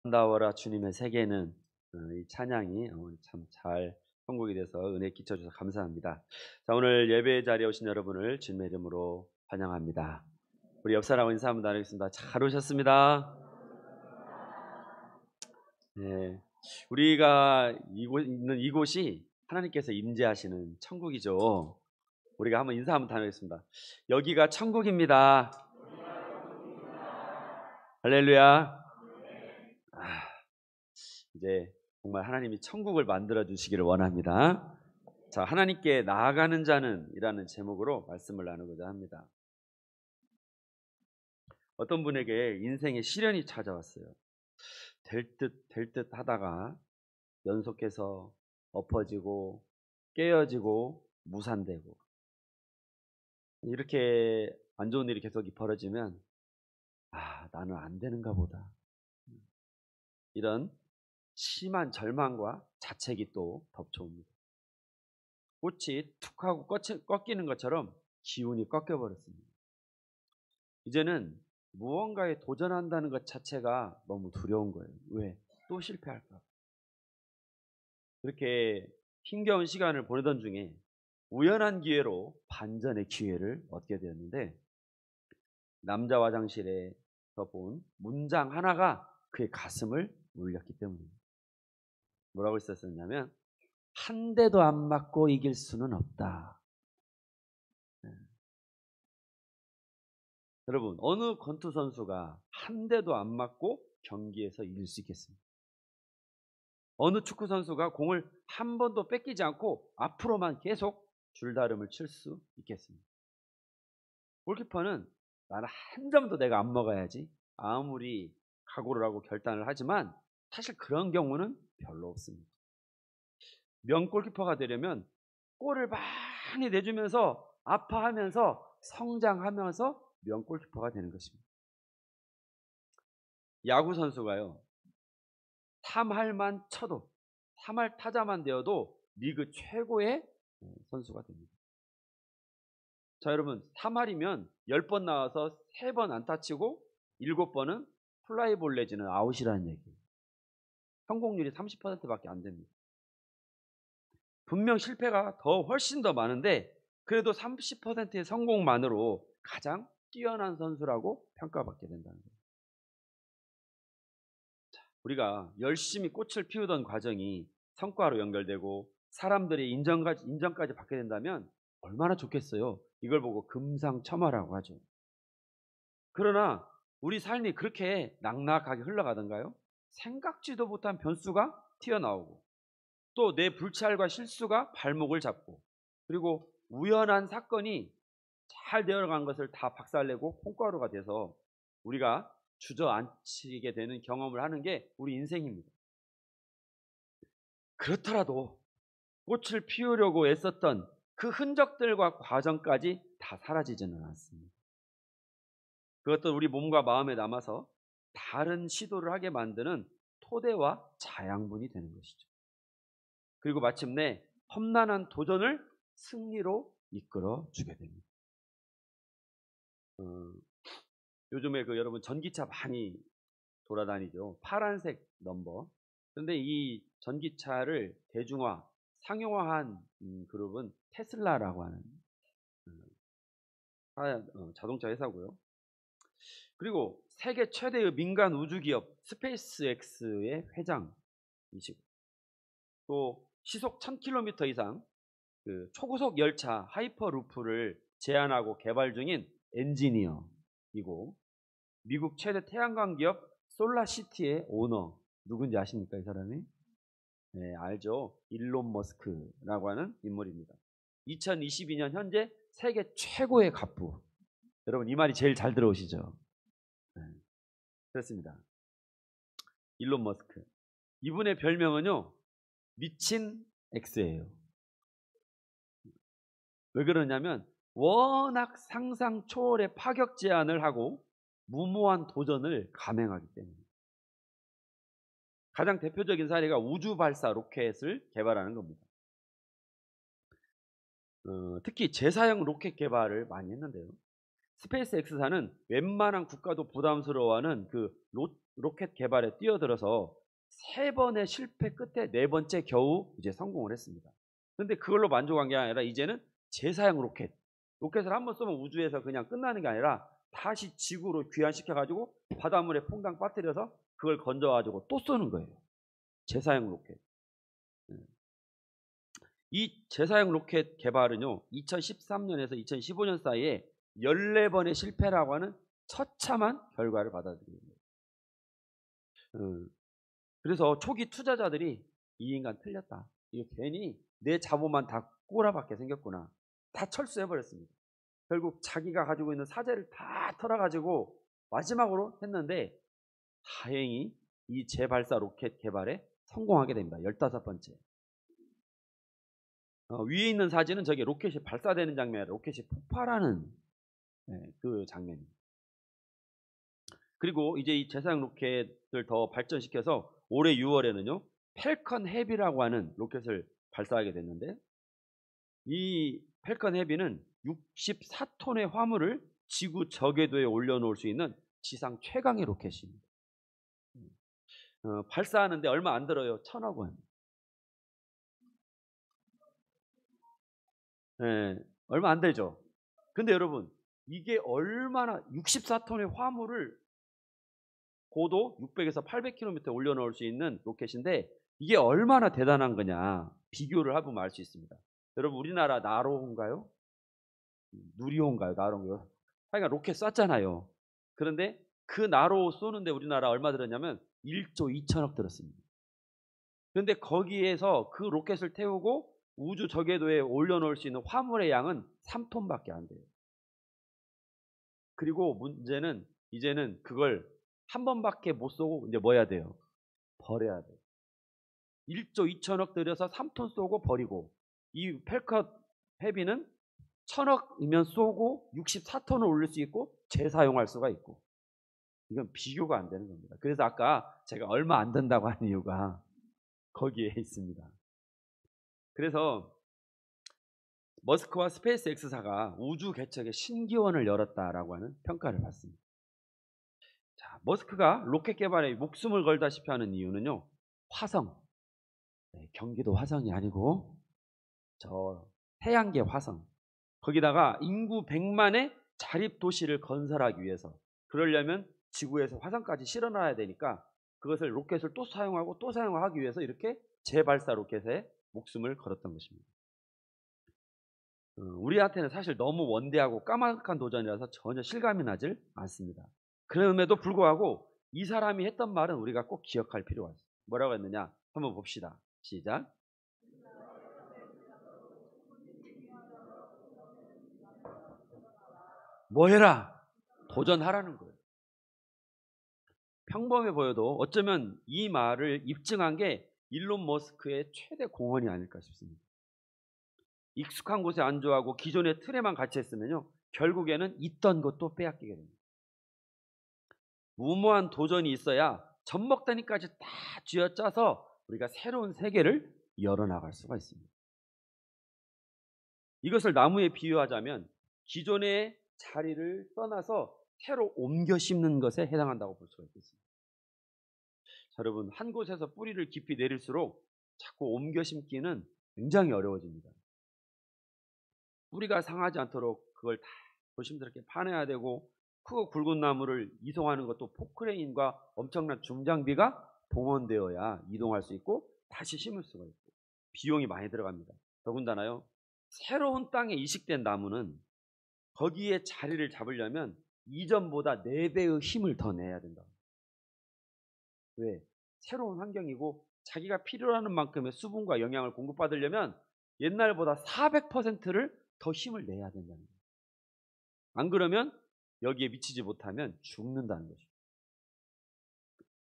아름다워라 주님의 세계는, 이 찬양이 참 잘 선곡이 돼서 은혜 끼쳐 주셔서 감사합니다. 자, 오늘 예배 자리에 오신 여러분을 주님의 이름으로 환영합니다. 우리 옆 사람 인사 한번 나누겠습니다. 잘 오셨습니다. 네, 우리가 있는 이곳이 하나님께서 임재하시는 천국이죠. 우리가 한번 인사 한번 나누겠습니다. 여기가 천국입니다. 할렐루야. 이제 정말 하나님이 천국을 만들어 주시기를 원합니다. 자, 하나님께 나아가는 자는 이라는 제목으로 말씀을 나누고자 합니다. 어떤 분에게 인생의 시련이 찾아왔어요. 될 듯 하다가 연속해서 엎어지고 깨어지고 무산되고, 이렇게 안 좋은 일이 계속 벌어지면 나는 안 되는가 보다, 이런 심한 절망과 자책이 또 덮쳐옵니다. 꽃이 툭 하고 꺾이는 것처럼 기운이 꺾여버렸습니다. 이제는 무언가에 도전한다는 것 자체가 너무 두려운 거예요. 왜? 또 실패할까? 그렇게 힘겨운 시간을 보내던 중에 우연한 기회로 반전의 기회를 얻게 되었는데, 남자 화장실에서 본 문장 하나가 그의 가슴을 울렸기 때문입니다. 뭐라고 썼었냐면, 한 대도 안 맞고 이길 수는 없다. 여러분, 어느 권투 선수가 한 대도 안 맞고 경기에서 이길 수 있겠습니까? 어느 축구 선수가 공을 한 번도 뺏기지 않고 앞으로만 계속 줄다름을 칠 수 있겠습니까? 골키퍼는 나는 한 점도 내가 안 먹어야지, 아무리 각오를 하고 결단을 하지만 사실 그런 경우는 별로 없습니다. 명 골키퍼가 되려면 골을 많이 내주면서 아파하면서 성장하면서 명 골키퍼가 되는 것입니다. 야구 선수가요, 3할만 쳐도, 3할 타자만 되어도 리그 최고의 선수가 됩니다. 자, 여러분, 3할이면 10번 나와서 3번 안타 치고 7번은 플라이볼 내지는 아웃이라는 얘기예요. 성공률이 30%밖에 안 됩니다. 분명 실패가 훨씬 더 많은데 그래도 30%의 성공만으로 가장 뛰어난 선수라고 평가받게 된다는 거예요. 우리가 열심히 꽃을 피우던 과정이 성과로 연결되고 사람들의 인정까지 받게 된다면 얼마나 좋겠어요. 이걸 보고 금상첨화라고 하죠. 그러나 우리 삶이 그렇게 낙낙하게 흘러가던가요? 생각지도 못한 변수가 튀어나오고, 또 내 불찰과 실수가 발목을 잡고, 그리고 우연한 사건이 잘 되어간 것을 다 박살내고 콩가루가 돼서 우리가 주저앉히게 되는 경험을 하는 게 우리 인생입니다. 그렇더라도 꽃을 피우려고 애썼던 그 흔적들과 과정까지 다 사라지지는 않습니다. 그것도 우리 몸과 마음에 남아서 다른 시도를 하게 만드는 토대와 자양분이 되는 것이죠. 그리고 마침내 험난한 도전을 승리로 이끌어 주게 됩니다. 요즘에 여러분 전기차 많이 돌아다니죠. 파란색 넘버. 그런데 이 전기차를 대중화, 상용화한 그룹은 테슬라라고 하는 자동차 회사고요. 그리고 세계 최대의 민간 우주기업 스페이스X의 회장이시고, 또 시속 1000km 이상 초고속 열차 하이퍼루프를 제안하고 개발 중인 엔지니어이고, 미국 최대 태양광 기업 솔라시티의 오너, 누군지 아십니까? 이 사람이? 네, 알죠. 일론 머스크라고 하는 인물입니다. 2022년 현재 세계 최고의 갑부. 여러분, 이 말이 제일 잘 들어오시죠? 네, 그렇습니다. 일론 머스크. 이분의 별명은요, 미친 X예요. 왜 그러냐면 워낙 상상 초월의 파격 제안을 하고 무모한 도전을 감행하기 때문에. 가장 대표적인 사례가 우주 발사 로켓을 개발하는 겁니다. 특히 제사형 로켓 개발을 많이 했는데요. 스페이스 X사는 웬만한 국가도 부담스러워하는 그 로켓 개발에 뛰어들어서 3번의 실패 끝에 4번째 겨우 이제 성공을 했습니다. 그런데 그걸로 만족한 게 아니라 이제는 재사용 로켓을 한번 쏘면 우주에서 그냥 끝나는 게 아니라 다시 지구로 귀환시켜 가지고 바닷물에 퐁당 빠뜨려서 그걸 건져 가지고 또 쏘는 거예요. 재사용 로켓. 이 재사용 로켓 개발은요, 2013년에서 2015년 사이에 14번의 실패라고 하는 처참한 결과를 받아들입니다. 그래서 초기 투자자들이 이 인간 틀렸다. 이게 괜히 내 자본만 다 꼬라박게 생겼구나. 다 철수해버렸습니다. 결국 자기가 가지고 있는 사재를 다 털어가지고 마지막으로 했는데 다행히 이 재발사 로켓 개발에 성공하게 됩니다. 15번째. 위에 있는 사진은 저게 로켓이 발사되는 장면이라 로켓이 폭발하는 그 장면입니다. 그리고 이제 이 재사용 로켓을 더 발전시켜서 올해 6월에는요 펠컨 헤비라고 하는 로켓을 발사하게 됐는데, 이 펠컨 헤비는 64톤의 화물을 지구 저궤도에 올려놓을 수 있는 지상 최강의 로켓입니다. 발사하는데 얼마 안 들어요. 1,000억 원. 얼마 안 되죠. 근데 여러분, 이게 얼마나 64톤의 화물을 고도 600에서 800km 올려놓을 수 있는 로켓인데 이게 얼마나 대단한 거냐 비교를 해보면 알 수 있습니다. 여러분, 우리나라 나로호인가요? 누리호인가요? 나로호인가요? 하여간 로켓 쐈잖아요. 그런데 그 나로호 쏘는데 우리나라 얼마 들었냐면 1조 2천억 들었습니다. 그런데 거기에서 그 로켓을 태우고 우주 저궤도에 올려놓을 수 있는 화물의 양은 3톤밖에 안 돼요. 그리고 문제는 이제는 그걸 한 번밖에 못 쏘고 이제 뭐 해야 돼요? 버려야 돼요. 1조 2천억 들여서 3톤 쏘고 버리고, 이 펠컨 헤비는 1,000억이면 쏘고 64톤을 올릴 수 있고 재사용할 수가 있고, 이건 비교가 안 되는 겁니다. 그래서 아까 제가 얼마 안 든다고 한 이유가 거기에 있습니다. 그래서 머스크와 스페이스 X사가 우주 개척의 신기원을 열었다라고 하는 평가를 받습니다. 자, 머스크가 로켓 개발에 목숨을 걸다시피 하는 이유는요, 화성, 경기도 화성이 아니고 저 태양계 화성, 거기다가 인구 100만의 자립 도시를 건설하기 위해서, 그러려면 지구에서 화성까지 실어놔야 되니까 그것을 로켓을 또 사용하고 또 사용하기 위해서 이렇게 재발사 로켓에 목숨을 걸었던 것입니다. 우리한테는 사실 너무 원대하고 까마득한 도전이라서 전혀 실감이 나질 않습니다. 그럼에도 불구하고 이 사람이 했던 말은 우리가 꼭 기억할 필요가 있습니다. 뭐라고 했느냐? 한번 봅시다. 시작. 뭐 해라? 도전하라는 거예요. 평범해 보여도 어쩌면 이 말을 입증한 게 일론 머스크의 최대 공헌이 아닐까 싶습니다. 익숙한 곳에 안주하고 기존의 틀에만 갇혀 있으면요, 결국에는 있던 것도 빼앗기게 됩니다. 무모한 도전이 있어야 젖먹다니까지 다 쥐어짜서 우리가 새로운 세계를 열어나갈 수가 있습니다. 이것을 나무에 비유하자면 기존의 자리를 떠나서 새로 옮겨 심는 것에 해당한다고 볼 수가 있겠습니다. 자, 여러분, 한 곳에서 뿌리를 깊이 내릴수록 자꾸 옮겨 심기는 굉장히 어려워집니다. 뿌리가 상하지 않도록 그걸 다 조심스럽게 파내야 되고, 크고 굵은 나무를 이송하는 것도 포크레인과 엄청난 중장비가 동원되어야 이동할 수 있고 다시 심을 수가 있고 비용이 많이 들어갑니다. 더군다나요, 새로운 땅에 이식된 나무는 거기에 자리를 잡으려면 이전보다 4배의 힘을 더 내야 된다. 왜? 새로운 환경이고 자기가 필요로 하는 만큼의 수분과 영양을 공급받으려면 옛날보다 400%를 더 힘을 내야 된다는 거예요. 안 그러면 여기에 미치지 못하면 죽는다는 거죠.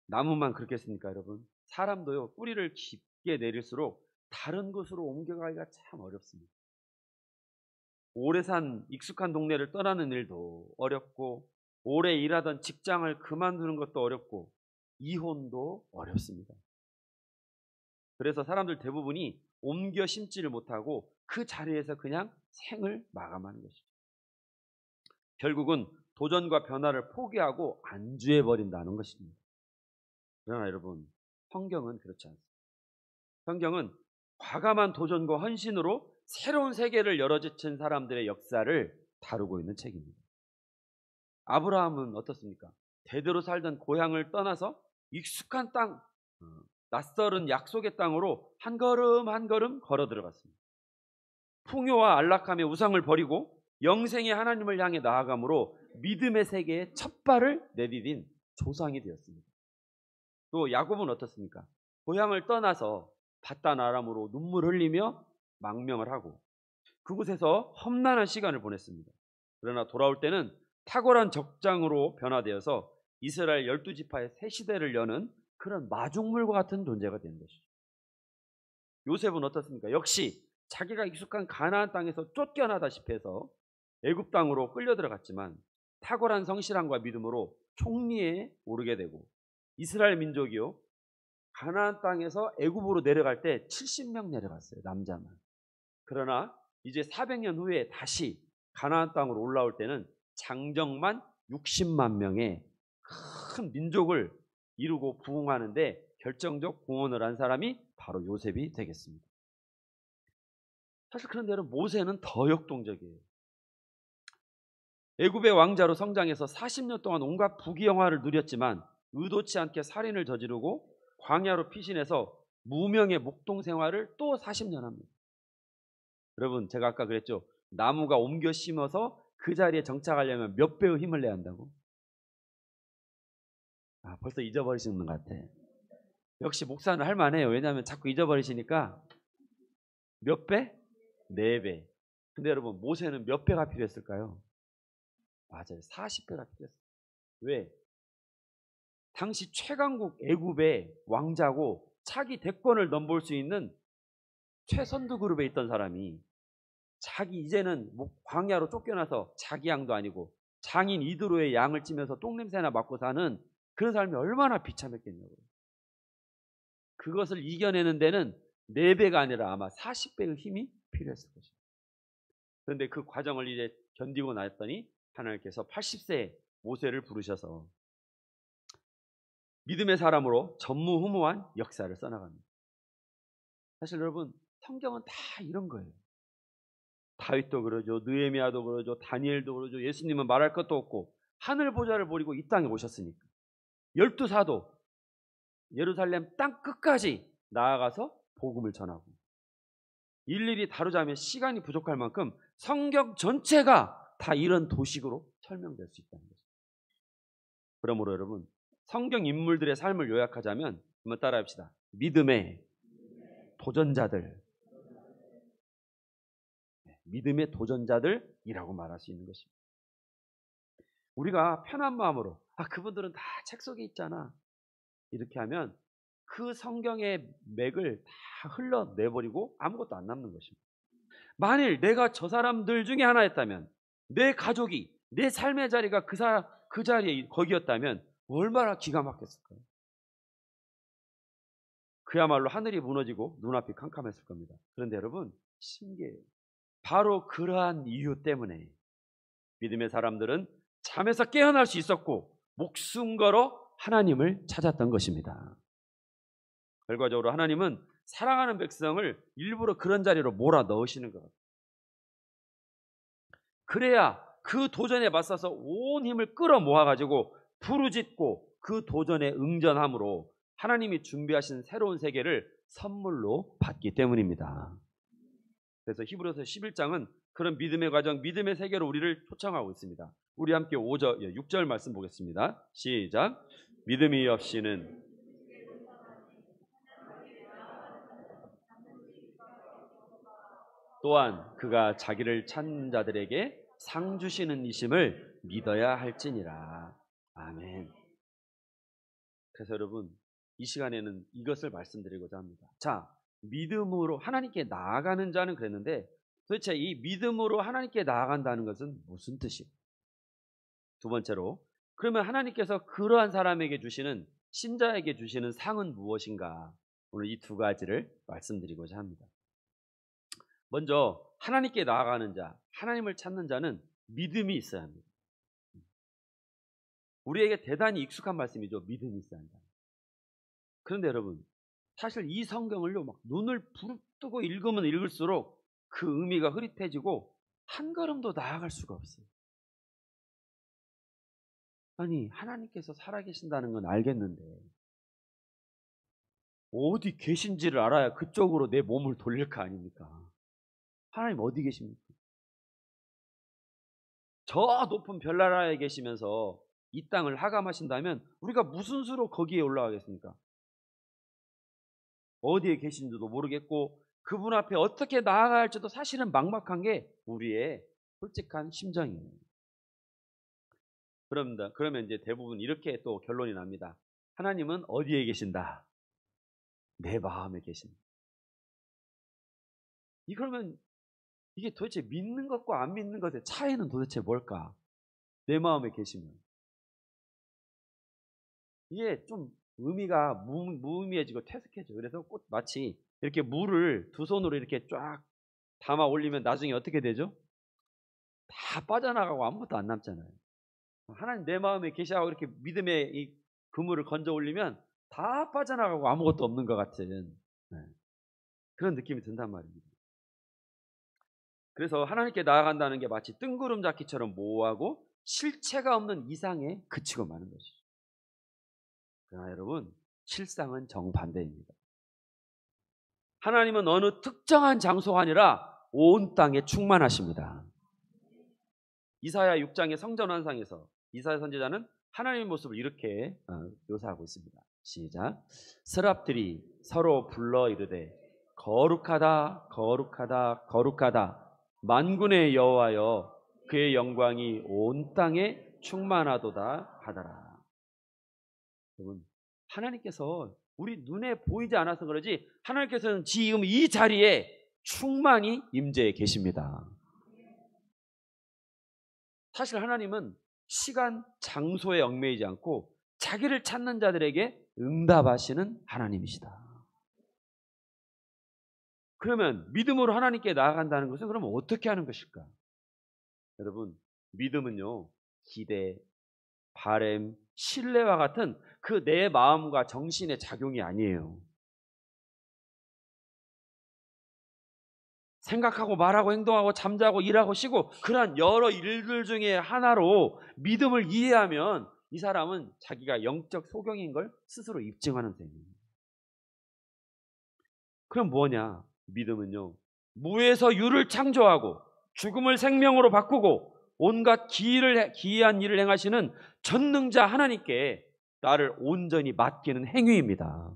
나무만 그렇겠습니까, 여러분? 사람도요, 뿌리를 깊게 내릴수록 다른 곳으로 옮겨가기가 참 어렵습니다. 오래 산 익숙한 동네를 떠나는 일도 어렵고, 오래 일하던 직장을 그만두는 것도 어렵고, 이혼도 어렵습니다. 그래서 사람들 대부분이 옮겨 심지를 못하고 그 자리에서 그냥 생을 마감하는 것이죠. 결국은 도전과 변화를 포기하고 안주해 버린다는 것입니다. 그러나 여러분, 성경은 그렇지 않습니다. 성경은 과감한 도전과 헌신으로 새로운 세계를 열어젖힌 사람들의 역사를 다루고 있는 책입니다. 아브라함은 어떻습니까? 대대로 살던 고향을 떠나서 익숙한 땅, 낯설은 약속의 땅으로 한 걸음 한 걸음 걸어 들어갔습니다. 풍요와 안락함의 우상을 버리고 영생의 하나님을 향해 나아감으로 믿음의 세계에 첫 발을 내디딘 조상이 되었습니다. 또 야곱은 어떻습니까? 고향을 떠나서 바단 아람으로 눈물 흘리며 망명을 하고 그곳에서 험난한 시간을 보냈습니다. 그러나 돌아올 때는 탁월한 적장으로 변화되어서 이스라엘 12지파의 새 시대를 여는 그런 마중물과 같은 존재가 된 것이죠. 요셉은 어떻습니까? 역시 자기가 익숙한 가나안 땅에서 쫓겨나다시피 해서 애굽 땅으로 끌려 들어갔지만 탁월한 성실함과 믿음으로 총리에 오르게 되고 이스라엘 민족이요, 가나안 땅에서 애굽으로 내려갈 때 70명 내려갔어요. 남자만. 그러나 이제 400년 후에 다시 가나안 땅으로 올라올 때는 장정만 60만 명의 큰 민족을 이루고 부흥하는데 결정적 공헌을 한 사람이 바로 요셉이 되겠습니다. 사실 그런데 여러분, 모세는 더 역동적이에요. 애굽의 왕자로 성장해서 40년 동안 온갖 부귀영화를 누렸지만 의도치 않게 살인을 저지르고 광야로 피신해서 무명의 목동 생활을 또 40년 합니다. 여러분, 제가 아까 그랬죠. 나무가 옮겨 심어서 그 자리에 정착하려면 몇 배의 힘을 내야 한다고? 벌써 잊어버리시는 것 같아. 역시 목사는 할만해요. 왜냐하면 자꾸 잊어버리시니까. 몇 배? 4배. 근데 여러분, 모세는 몇 배가 필요했을까요? 맞아요. 40배가 필요했어요. 왜? 당시 최강국 애굽의 왕자고 차기 대권을 넘볼 수 있는 최선두 그룹에 있던 사람이 자기 이제는 광야로 쫓겨나서 자기 양도 아니고 장인 이드로의 양을 찌면서 똥냄새나 맡고 사는 그런 사람이 얼마나 비참했겠냐고요. 그것을 이겨내는 데는 4배가 아니라 아마 40배의 힘이 필요했을 것입니다. 그런데 그 과정을 이제 견디고 나왔더니 하나님께서 80세에 모세를 부르셔서 믿음의 사람으로 전무후무한 역사를 써나갑니다. 사실 여러분, 성경은 다 이런 거예요. 다윗도 그러죠. 느헤미야도 그러죠. 다니엘도 그러죠. 예수님은 말할 것도 없고 하늘 보좌를 버리고 이 땅에 오셨으니까 12사도 예루살렘 땅 끝까지 나아가서 복음을 전하고, 일일이 다루자면 시간이 부족할 만큼 성경 전체가 다 이런 도식으로 설명될 수 있다는 거죠. 그러므로 여러분, 성경 인물들의 삶을 요약하자면 한번 따라합시다. 믿음의 도전자들, 믿음의 도전자들이라고 말할 수 있는 것입니다. 우리가 편한 마음으로 그분들은 다 책 속에 있잖아 이렇게 하면 그 성경의 맥을 다 흘러내버리고 아무것도 안 남는 것입니다. 만일 내가 저 사람들 중에 하나였다면, 내 가족이 내 삶의 자리가 그 자리에 거기였다면 얼마나 기가 막혔을까요? 그야말로 하늘이 무너지고 눈앞이 캄캄했을 겁니다. 그런데 여러분, 신기해요. 바로 그러한 이유 때문에 믿음의 사람들은 잠에서 깨어날 수 있었고 목숨 걸어 하나님을 찾았던 것입니다. 결과적으로 하나님은 사랑하는 백성을 일부러 그런 자리로 몰아 넣으시는 것 같아요. 그래야 그 도전에 맞서서 온 힘을 끌어모아가지고 부르짖고 그 도전에 응전함으로 하나님이 준비하신 새로운 세계를 선물로 받기 때문입니다. 그래서 히브리서 11장은 그런 믿음의 과정, 믿음의 세계로 우리를 초청하고 있습니다. 우리 함께 6절 말씀 보겠습니다. 시작. 믿음이 없이는 또한 그가 자기를 찾는 자들에게 상 주시는 이심을 믿어야 할지니라. 아멘. 그래서 여러분, 이 시간에는 이것을 말씀드리고자 합니다. 자, 믿음으로 하나님께 나아가는 자는 그랬는데 도대체 이 믿음으로 하나님께 나아간다는 것은 무슨 뜻이에요? 두 번째로, 그러면 하나님께서 그러한 사람에게 주시는, 신자에게 주시는 상은 무엇인가? 오늘 이 두 가지를 말씀드리고자 합니다. 먼저 하나님께 나아가는 자, 하나님을 찾는 자는 믿음이 있어야 합니다. 우리에게 대단히 익숙한 말씀이죠. 믿음이 있어야 한다. 그런데 여러분, 사실 이 성경을요, 막 눈을 부릅뜨고 읽으면 읽을수록 그 의미가 흐릿해지고 한 걸음도 나아갈 수가 없어요. 아니, 하나님께서 살아계신다는 건 알겠는데 어디 계신지를 알아야 그쪽으로 내 몸을 돌릴 거 아닙니까? 하나님 어디 계십니까? 저 높은 별나라에 계시면서 이 땅을 하감하신다면 우리가 무슨 수로 거기에 올라가겠습니까? 어디에 계신지도 모르겠고 그분 앞에 어떻게 나아가야 할지도 사실은 막막한 게 우리의 솔직한 심정이에요. 그러면 이제 대부분 이렇게 또 결론이 납니다. 하나님은 어디에 계신다? 내 마음에 계신다. 그러면 이게 도대체 믿는 것과 안 믿는 것의 차이는 도대체 뭘까? 내 마음에 계시면. 이게 좀 의미가 무의미해지고 퇴색해져. 그래서 마치 이렇게 물을 두 손으로 이렇게 쫙 담아 올리면 나중에 어떻게 되죠? 다 빠져나가고 아무것도 안 남잖아요. 하나님 내 마음에 계시하고 이렇게 믿음의 이 그물을 건져 올리면 다 빠져나가고 아무것도 없는 것 같은 그런 느낌이 든단 말입니다. 그래서 하나님께 나아간다는 게 마치 뜬구름 잡기처럼 모호하고 실체가 없는 이상에 그치고 마는 것이죠. 그러나 여러분, 실상은 정반대입니다. 하나님은 어느 특정한 장소가 아니라 온 땅에 충만하십니다. 이사야 6장의 성전 환상에서 이사야 선지자는 하나님의 모습을 이렇게 묘사하고 있습니다. 시작. 스랍들이 서로 불러 이르되 거룩하다 거룩하다 거룩하다 만군의 여호와여 그의 영광이 온 땅에 충만하도다 하더라. 여러분, 하나님께서 우리 눈에 보이지 않아서 그러지 하나님께서는 지금 이 자리에 충만히 임재해 계십니다. 사실 하나님은 시간, 장소에 얽매이지 않고 자기를 찾는 자들에게 응답하시는 하나님이시다. 그러면 믿음으로 하나님께 나아간다는 것은 그러면 어떻게 하는 것일까? 여러분, 믿음은요, 기대, 바램, 신뢰와 같은 그 내 마음과 정신의 작용이 아니에요. 생각하고 말하고 행동하고 잠자고 일하고 쉬고 그러한 여러 일들 중에 하나로 믿음을 이해하면 이 사람은 자기가 영적 소경인 걸 스스로 입증하는 셈이에요. 그럼 뭐냐? 믿음은요, 무에서 유를 창조하고 죽음을 생명으로 바꾸고 온갖 기이한 일을 행하시는 전능자 하나님께 나를 온전히 맡기는 행위입니다.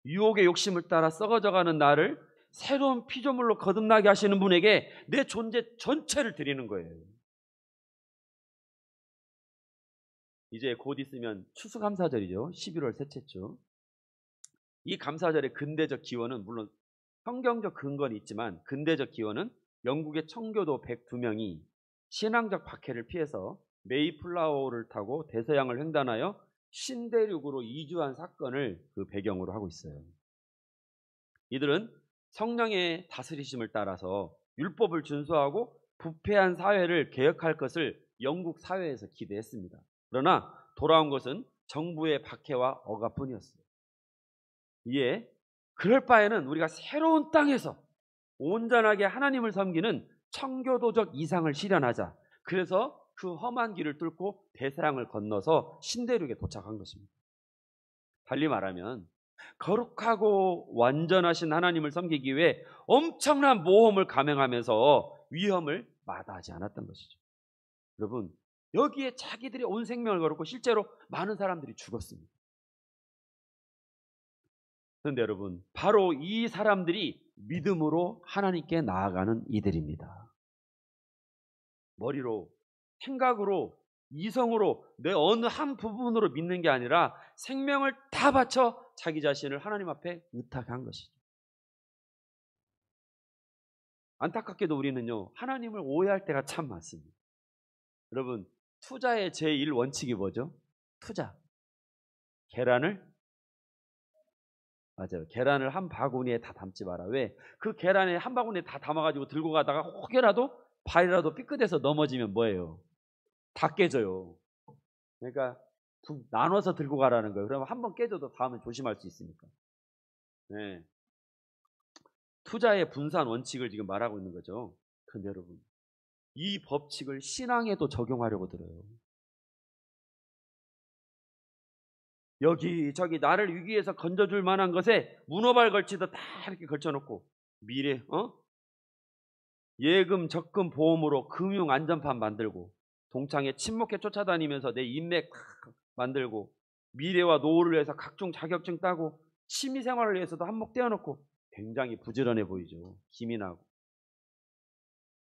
유혹의 욕심을 따라 썩어져가는 나를 새로운 피조물로 거듭나게 하시는 분에게 내 존재 전체를 드리는 거예요. 이제 곧 있으면 추수감사절이죠. 11월 셋째 주. 이 감사절의 근대적 기원은 물론 성경적 근거는 있지만 근대적 기원은 영국의 청교도 102명이 신앙적 박해를 피해서 메이플라워를 타고 대서양을 횡단하여 신대륙으로 이주한 사건을 그 배경으로 하고 있어요. 이들은 성령의 다스리심을 따라서 율법을 준수하고 부패한 사회를 개혁할 것을 영국 사회에서 기대했습니다. 그러나 돌아온 것은 정부의 박해와 억압뿐이었어요. 이에 그럴 바에는 우리가 새로운 땅에서 온전하게 하나님을 섬기는 청교도적 이상을 실현하자. 그래서 그 험한 길을 뚫고 대서양을 건너서 신대륙에 도착한 것입니다. 달리 말하면 거룩하고 완전하신 하나님을 섬기기 위해 엄청난 모험을 감행하면서 위험을 마다하지 않았던 것이죠. 여러분, 여기에 자기들이 온 생명을 걸었고 실제로 많은 사람들이 죽었습니다. 그런데 여러분, 바로 이 사람들이 믿음으로 하나님께 나아가는 이들입니다. 머리로, 생각으로, 이성으로 내 어느 한 부분으로 믿는 게 아니라 생명을 다 바쳐 자기 자신을 하나님 앞에 의탁한 것이죠. 안타깝게도 우리는요, 하나님을 오해할 때가 참 많습니다. 여러분, 투자의 제1원칙이 뭐죠? 투자. 계란을 한 바구니에 다 담지 마라. 왜? 그 계란에 한 바구니에 다 담아가지고 들고 가다가 혹여라도 발이라도 삐끗해서 넘어지면 뭐예요? 다 깨져요. 그러니까 나눠서 들고 가라는 거예요. 그러면 한 번 깨져도 다음에 조심할 수 있으니까. 네. 투자의 분산 원칙을 지금 말하고 있는 거죠. 근데 여러분, 이 법칙을 신앙에도 적용하려고 들어요. 여기저기 나를 위기에서 건져줄 만한 것에 문어발 걸치듯 다 이렇게 걸쳐놓고 미래 예금 적금 보험으로 금융 안전판 만들고 동창회 친목회 쫓아다니면서 내 인맥 만들고 미래와 노후를 위해서 각종 자격증 따고 취미생활을 위해서도 한몫 떼어놓고 굉장히 부지런해 보이죠. 기민하고.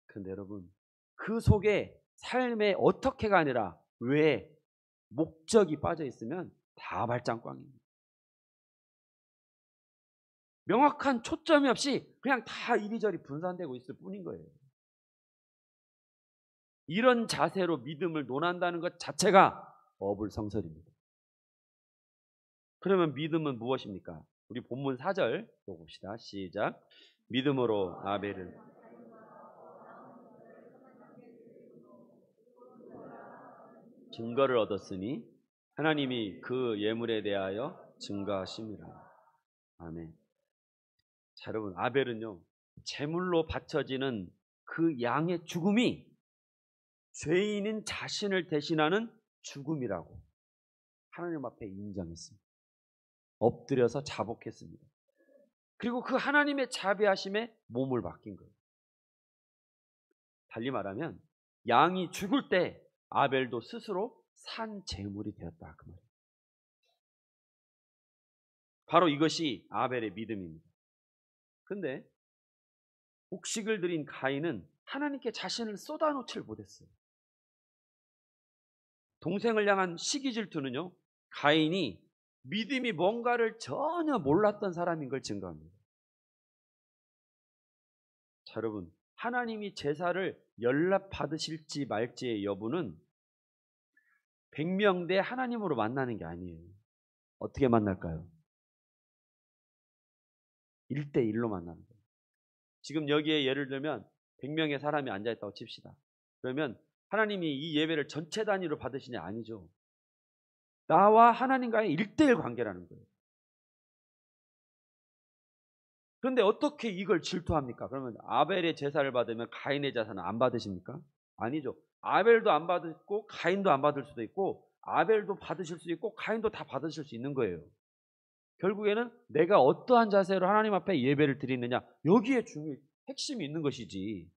그런데 여러분, 그 속에 삶의 어떻게가 아니라 왜 목적이 빠져 있으면 다 말짱꽝입니다. 명확한 초점이 없이 그냥 다 이리저리 분산되고 있을 뿐인 거예요. 이런 자세로 믿음을 논한다는 것 자체가 어불성설입니다. 그러면 믿음은 무엇입니까? 우리 본문 4절 봅시다. 시작. 믿음으로 아벨을 증거를 얻었으니 하나님이 그 예물에 대하여 증거하심이라. 아멘. 자, 여러분, 아벨은요, 제물로 바쳐지는 그 양의 죽음이 죄인인 자신을 대신하는 죽음이라고 하나님 앞에 인정했습니다. 엎드려서 자복했습니다. 그리고 그 하나님의 자비하심에 몸을 맡긴 거예요. 달리 말하면 양이 죽을 때 아벨도 스스로 산 제물이 되었다, 그 말이에요. 바로 이것이 아벨의 믿음입니다. 그런데 곡식을 드린 가인은 하나님께 자신을 쏟아놓지를 못했어요. 동생을 향한 시기 질투는요, 가인이 믿음이 뭔가를 전혀 몰랐던 사람인 걸 증거합니다. 자, 여러분, 하나님이 제사를 연락 받으실지 말지의 여부는 100명대 하나님으로 만나는 게 아니에요. 어떻게 만날까요? 1대1로 만나는 거예요. 지금 여기에 예를 들면 100명의 사람이 앉아있다고 칩시다. 그러면 하나님이 이 예배를 전체 단위로 받으시냐? 아니죠. 나와 하나님과의 1대1 관계라는 거예요. 그런데 어떻게 이걸 질투합니까? 그러면 아벨의 제사를 받으면 가인의 제사는 안 받으십니까? 아니죠. 아벨도 안 받고 가인도 안 받을 수도 있고 아벨도 받으실 수 있고 가인도 다 받으실 수 있는 거예요. 결국에는 내가 어떠한 자세로 하나님 앞에 예배를 드리느냐, 여기에 핵심이 있는 것이지.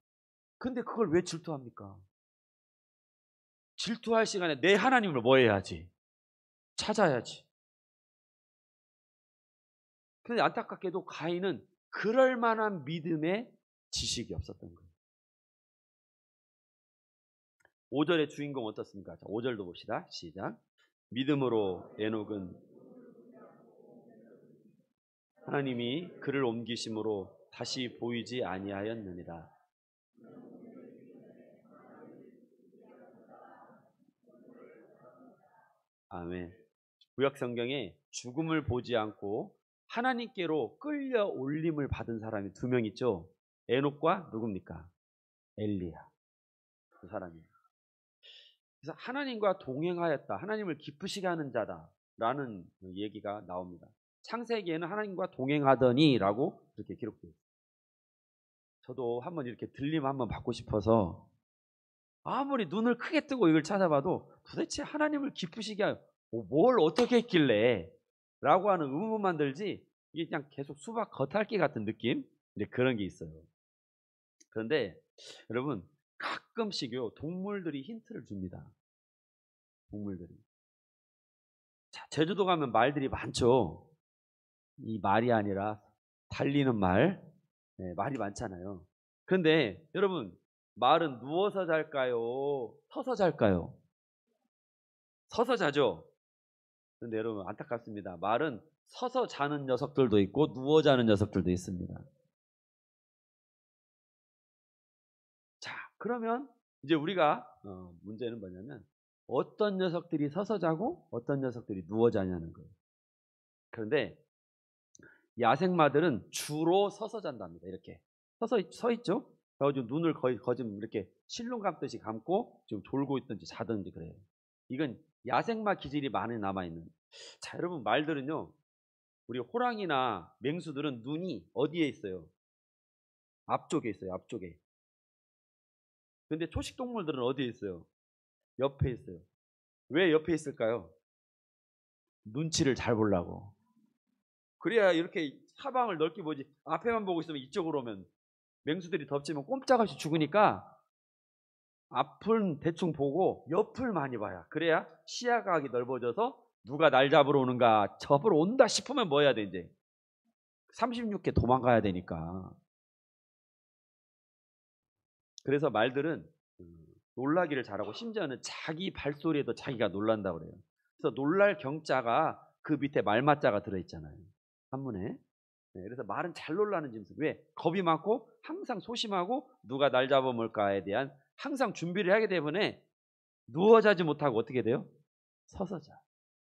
근데 그걸 왜 질투합니까? 질투할 시간에 내 하나님을 뭐 해야지? 찾아야지. 근데 안타깝게도 가인은 그럴 만한 믿음의 지식이 없었던 거예요. 5절의 주인공 어떻습니까? 자, 5절도 봅시다. 시작. 믿음으로 에녹은 하나님이 그를 옮기심으로 다시 보이지 아니하였느니라. 아멘. 구약 성경에 죽음을 보지 않고 하나님께로 끌려 올림을 받은 사람이 2명 있죠. 에녹과 누굽니까? 엘리야. 그 사람이에요. 그래서 하나님과 동행하였다, 하나님을 기쁘시게 하는 자다라는 얘기가 나옵니다. 창세기에는 하나님과 동행하더니 라고 이렇게 기록되어 있어요. 저도 한번 이렇게 들림 한번 받고 싶어서 아무리 눈을 크게 뜨고 이걸 찾아봐도 도대체 하나님을 기쁘시게 하여 뭘 어떻게 했길래 라고 하는 의문만 들지, 이게 그냥 계속 수박 겉핥기 같은 느낌? 근데 그런 게 있어요. 그런데 여러분, 가끔씩요 동물들이 힌트를 줍니다. 동물들이. 자, 제주도 가면 말들이 많죠. 이 말이 아니라 달리는 말, 네, 말이 많잖아요. 그런데 여러분, 말은 누워서 잘까요? 서서 잘까요? 서서 자죠. 그런데 여러분, 안타깝습니다. 말은 서서 자는 녀석들도 있고 누워 자는 녀석들도 있습니다. 자, 그러면 이제 우리가 문제는 뭐냐면 어떤 녀석들이 서서 자고 어떤 녀석들이 누워 자냐는 거예요. 그런데 야생마들은 주로 서서 잔답니다. 이렇게 서 있죠. 그래가지고 눈을 거의 좀 이렇게 실눈 감듯이 감고 좀 졸고 있든지 자든지 그래요. 이건 야생마 기질이 많이 남아있는. 자, 여러분, 말들은요, 우리 호랑이나 맹수들은 눈이 어디에 있어요? 앞쪽에 있어요. 앞쪽에. 근데 초식 동물들은 어디에 있어요? 옆에 있어요. 왜 옆에 있을까요? 눈치를 잘 보려고. 그래야 이렇게 사방을 넓게 보지. 앞에만 보고 있으면 이쪽으로 오면 맹수들이 덮치면 꼼짝없이 죽으니까 앞은 대충 보고 옆을 많이 봐야. 그래야 시야각이 넓어져서 누가 날 잡으러 오는가, 잡으러 온다 싶으면 뭐 해야 돼, 이제? 36개 도망가야 되니까. 그래서 말들은 놀라기를 잘하고 심지어는 자기 발소리에도 자기가 놀란다고 그래요. 그래서 놀랄 경자가 그 밑에 말맞자가 들어있잖아요. 한문에. 네, 그래서 말은 잘 놀라는 짐승. 왜? 겁이 많고 항상 소심하고 누가 날 잡아먹을까에 대한 항상 준비를 하기 때문에 누워 자지 못하고 어떻게 돼요? 서서 자.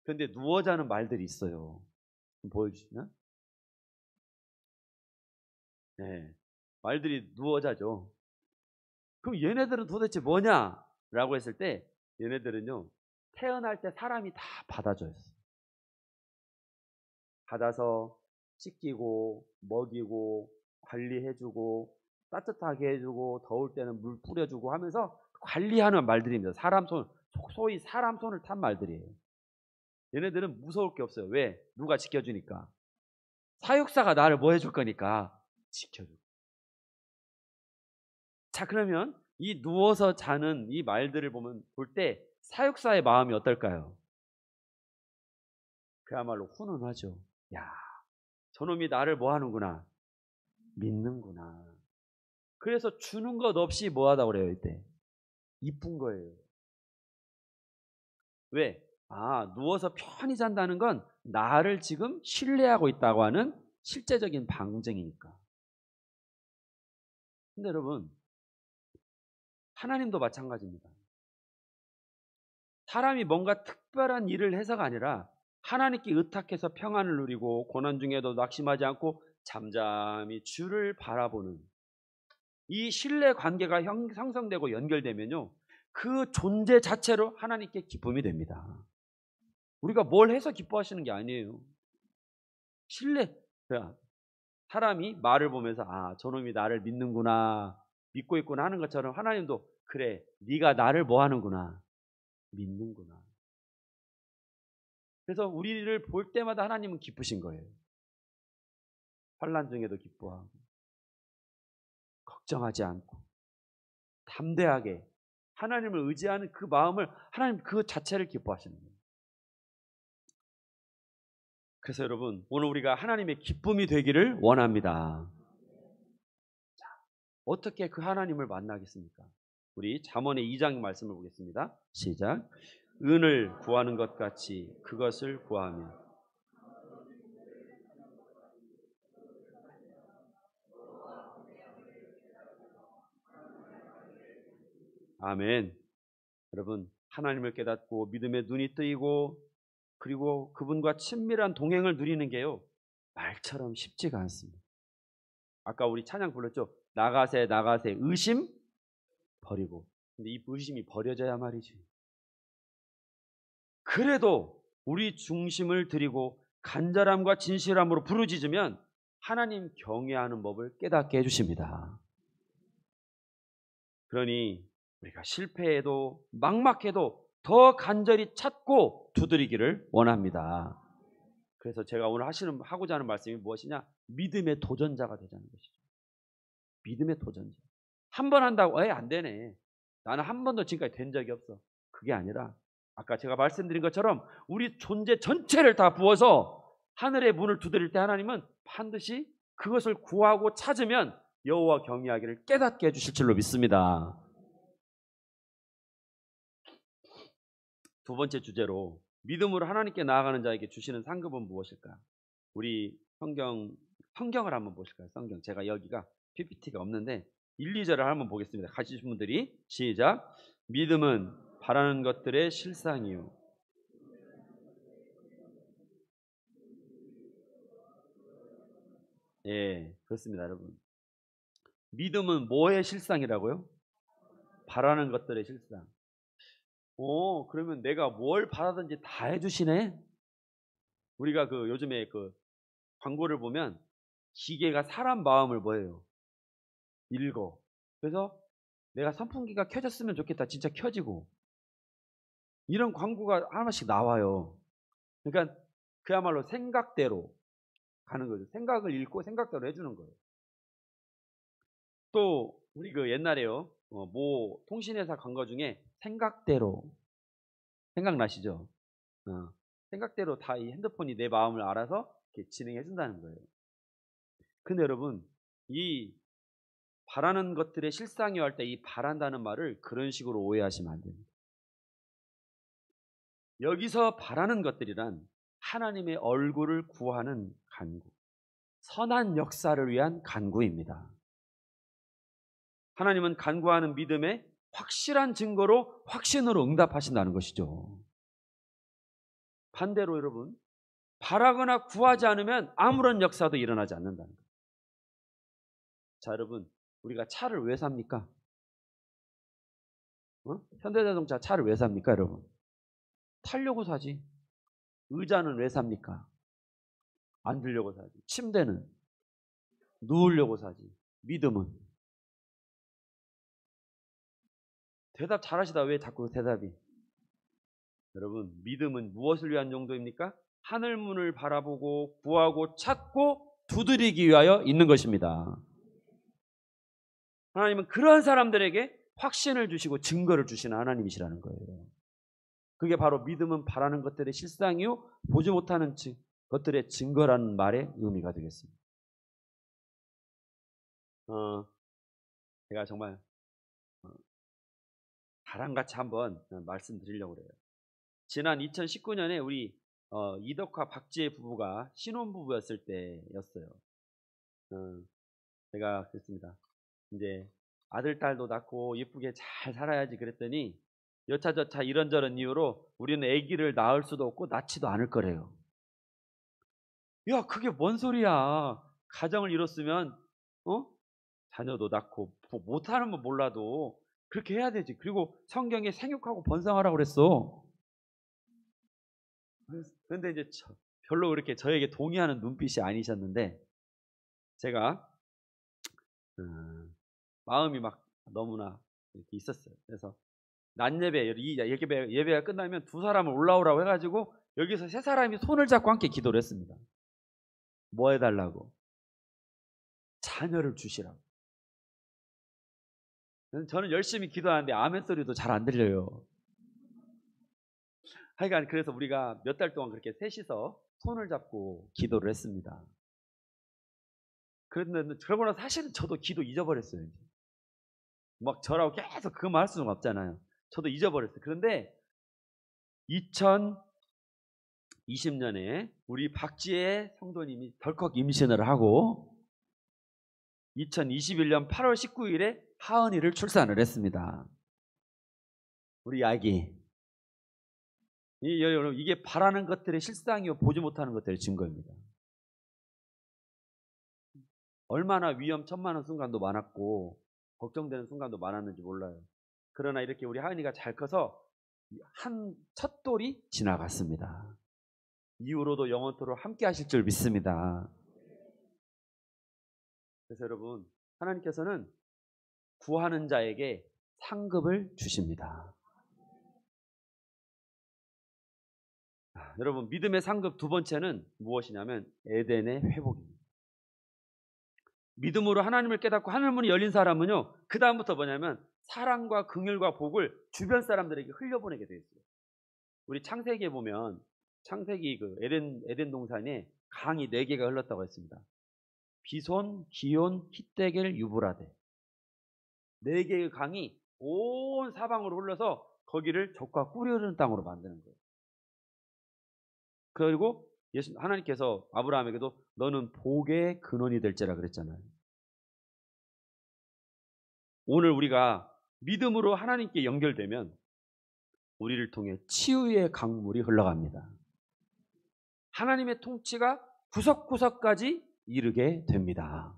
그런데 누워 자는 말들이 있어요. 보여주시나? 네, 말들이 누워 자죠. 그럼 얘네들은 도대체 뭐냐? 라고 했을 때 얘네들은요, 태어날 때 사람이 다 받아줘요. 받아서 씻기고 먹이고 관리해주고 따뜻하게 해주고 더울 때는 물 뿌려주고 하면서 관리하는 말들입니다. 사람 손, 소위 사람 손을 탄 말들이에요. 얘네들은 무서울 게 없어요. 왜? 누가 지켜주니까. 사육사가 나를 뭐 해줄 거니까 지켜줘. 자, 그러면 이 누워서 자는 이 말들을 볼 때 사육사의 마음이 어떨까요? 그야말로 훈훈하죠. 야, 저놈이 나를 뭐 하는구나. 믿는구나. 그래서 주는 것 없이 뭐 하다 그래요, 이때? 이쁜 거예요. 왜? 아, 누워서 편히 잔다는 건 나를 지금 신뢰하고 있다고 하는 실제적인 방증이니까. 근데 여러분, 하나님도 마찬가지입니다. 사람이 뭔가 특별한 일을 해서가 아니라 하나님께 의탁해서 평안을 누리고 고난 중에도 낙심하지 않고 잠잠히 주를 바라보는 이 신뢰 관계가 형성되고 연결되면요, 그 존재 자체로 하나님께 기쁨이 됩니다. 우리가 뭘 해서 기뻐하시는 게 아니에요. 신뢰. 사람이 말을 보면서 아, 저놈이 나를 믿는구나, 믿고 있구나 하는 것처럼 하나님도 그래, 네가 나를 뭐 하는구나, 믿는구나. 그래서 우리를 볼 때마다 하나님은 기쁘신 거예요. 환난 중에도 기뻐하고 걱정하지 않고 담대하게 하나님을 의지하는 그 마음을, 하나님 그 자체를 기뻐하시는 거예요. 그래서 여러분, 오늘 우리가 하나님의 기쁨이 되기를 원합니다. 자, 어떻게 그 하나님을 만나겠습니까? 우리 잠언의 2장 말씀을 보겠습니다. 시작. 은을 구하는 것 같이 그것을 구하며. 아멘. 여러분, 하나님을 깨닫고 믿음의 눈이 뜨이고 그리고 그분과 친밀한 동행을 누리는 게요, 말처럼 쉽지가 않습니다. 아까 우리 찬양 불렀죠. 나가세 나가세 의심 버리고. 근데 이 의심이 버려져야 말이지. 그래도 우리 중심을 드리고 간절함과 진실함으로 부르짖으면 하나님 경외하는 법을 깨닫게 해주십니다. 그러니 우리가 실패해도 막막해도 더 간절히 찾고 두드리기를 원합니다. 그래서 제가 오늘 하고자 하는 말씀이 무엇이냐? 믿음의 도전자가 되자는 것이죠. 믿음의 도전자. 한 번 한다고 안 되네, 나는 한 번도 지금까지 된 적이 없어, 그게 아니라 아까 제가 말씀드린 것처럼 우리 존재 전체를 다 부어서 하늘의 문을 두드릴 때 하나님은 반드시 그것을 구하고 찾으면 여호와 경외하기를 깨닫게 해주실 줄로 믿습니다. 두 번째 주제로 믿음으로 하나님께 나아가는 자에게 주시는 상급은 무엇일까? 우리 성경을 한번 보실까요? 성경, 제가 여기가 PPT가 없는데 1, 2절을 한번 보겠습니다. 가지신 분들이 시작. 믿음은 바라는 것들의 실상이요. 예, 그렇습니다, 여러분. 믿음은 뭐의 실상이라고요? 바라는 것들의 실상. 그러면 내가 뭘 바라든지 다 해주시네? 우리가 요즘에 광고를 보면 기계가 사람 마음을 뭐예요? 읽어. 그래서 내가 선풍기가 켜졌으면 좋겠다. 진짜 켜지고. 이런 광고가 하나씩 나와요. 그러니까 그야말로 생각대로 가는 거죠. 생각을 읽고 생각대로 해주는 거예요. 또 우리 옛날에요. 모 통신회사 광고 중에 생각대로 생각나시죠? 생각대로 다 이 핸드폰이 내 마음을 알아서 이렇게 진행해 준다는 거예요. 근데 여러분, 이 바라는 것들의 실상이어 할 때 이 바란다는 말을 그런 식으로 오해하시면 안 됩니다. 여기서 바라는 것들이란 하나님의 얼굴을 구하는 간구, 선한 역사를 위한 간구입니다. 하나님은 간구하는 믿음에 확실한 증거로 확신으로 응답하신다는 것이죠. 반대로 여러분, 바라거나 구하지 않으면 아무런 역사도 일어나지 않는다는 거예요. 자, 여러분, 우리가 차를 왜 삽니까? 현대자동차 차를 왜 삽니까, 여러분? 타려고 사지. 의자는 왜 삽니까? 앉으려고 사지. 침대는 누우려고 사지. 믿음은? 대답 잘하시다. 왜 자꾸 대답이? 여러분, 믿음은 무엇을 위한 용도입니까? 하늘문을 바라보고 구하고 찾고 두드리기 위하여 있는 것입니다. 하나님은 그러한 사람들에게 확신을 주시고 증거를 주시는 하나님이시라는 거예요. 그게 바로 믿음은 바라는 것들의 실상이요 보지 못하는 것들의 증거라는 말의 의미가 되겠습니다. 제가 정말 자랑같이 한번 말씀드리려고 그래요. 지난 2019년에 우리 이덕화 박지혜 부부가 신혼부부였을 때였어요. 제가 그랬습니다. 이제 아들 딸도 낳고 예쁘게 잘 살아야지 그랬더니 여차저차 이런저런 이유로 우리는 아기를 낳을 수도 없고 낳지도 않을 거래요. 야, 그게 뭔 소리야. 가정을 이뤘으면 자녀도 낳고 못하는 건 몰라도 그렇게 해야 되지. 그리고 성경에 생육하고 번성하라고 그랬어. 그런데 이제 별로 그렇게 저에게 동의하는 눈빛이 아니셨는데 제가 마음이 막 너무나 이렇게 있었어요. 그래서 낮예배, 예배가 끝나면 두 사람을 올라오라고 해가지고 여기서 세 사람이 손을 잡고 함께 기도를 했습니다. 뭐 해달라고? 자녀를 주시라고. 저는 열심히 기도하는데 아멘 소리도 잘 안 들려요. 하여간 그래서 우리가 몇 달 동안 그렇게 셋이서 손을 잡고 기도를 했습니다. 그런데 그러고 나서 사실은 저도 기도 잊어버렸어요. 막 저라고 계속 그것만 할 수는 없잖아요. 저도 잊어버렸어요. 그런데 2020년에 우리 박지혜 성도님이 덜컥 임신을 하고 2021년 8월 19일에 하은이를 출산을 했습니다. 우리 아기. 여러분, 이게 바라는 것들의 실상이요 보지 못하는 것들의 증거입니다. 얼마나 위험천만한 순간도 많았고 걱정되는 순간도 많았는지 몰라요. 그러나 이렇게 우리 하은이가 잘 커서 한 첫 돌이 지나갔습니다. 이후로도 영원토록 함께 하실 줄 믿습니다. 그래서 여러분, 하나님께서는 구하는 자에게 상급을 주십니다. 여러분, 믿음의 상급 두 번째는 무엇이냐면 에덴의 회복입니다. 믿음으로 하나님을 깨닫고 하늘문이 열린 사람은요, 그 다음부터 뭐냐면 사랑과 긍휼과 복을 주변 사람들에게 흘려보내게 되어 있어요. 우리 창세기에 보면 창세기 에덴 동산에 강이 4개가 흘렀다고 했습니다. 비손, 기온, 히데겔, 유브라데. 4개의 강이 온 사방으로 흘러서 거기를 젖과 꿀이 흐르는 땅으로 만드는 거예요. 그리고 하나님께서 아브라함에게도 너는 복의 근원이 될지라 그랬잖아요. 오늘 우리가 믿음으로 하나님께 연결되면 우리를 통해 치유의 강물이 흘러갑니다. 하나님의 통치가 구석구석까지 이르게 됩니다.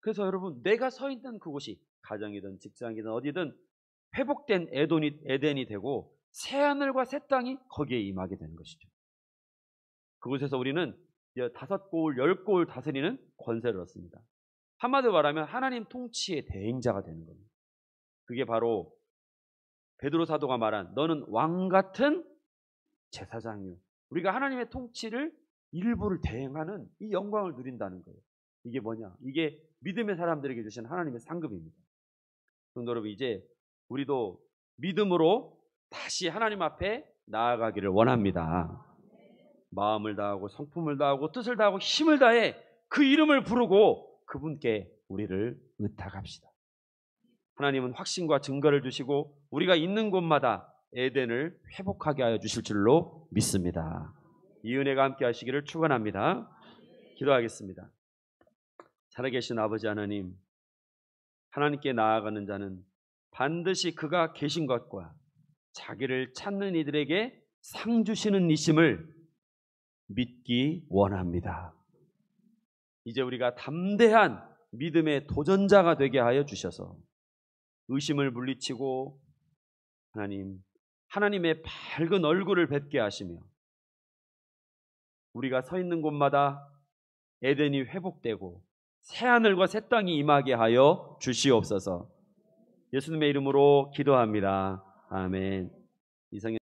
그래서 여러분, 내가 서 있는 그곳이 가정이든 직장이든 어디든 회복된 에덴이 되고 새하늘과 새 땅이 거기에 임하게 되는 것이죠. 그곳에서 우리는 5골, 10골 다스리는 권세를 얻습니다. 한마디로 말하면 하나님 통치의 대행자가 되는 겁니다. 그게 바로 베드로 사도가 말한 너는 왕 같은 제사장이요. 우리가 하나님의 통치를 일부를 대행하는 이 영광을 누린다는 거예요. 이게 뭐냐? 이게 믿음의 사람들에게 주신 하나님의 상급입니다. 성도 여러분, 이제 우리도 믿음으로 다시 하나님 앞에 나아가기를 원합니다. 마음을 다하고 성품을 다하고 뜻을 다하고 힘을 다해 그 이름을 부르고 그분께 우리를 의탁합시다. 하나님은 확신과 증거를 주시고 우리가 있는 곳마다 에덴을 회복하게 하여 주실 줄로 믿습니다. 이 은혜가 함께 하시기를 축원합니다. 기도하겠습니다. 살아계신 아버지 하나님, 하나님께 나아가는 자는 반드시 그가 계신 것과 자기를 찾는 이들에게 상 주시는 이심을 믿기 원합니다. 이제 우리가 담대한 믿음의 도전자가 되게 하여 주셔서 의심을 물리치고 하나님의 밝은 얼굴을 뵙게 하시며 우리가 서 있는 곳마다 에덴이 회복되고 새하늘과 새 땅이 임하게 하여 주시옵소서. 예수님의 이름으로 기도합니다. 아멘. 이상현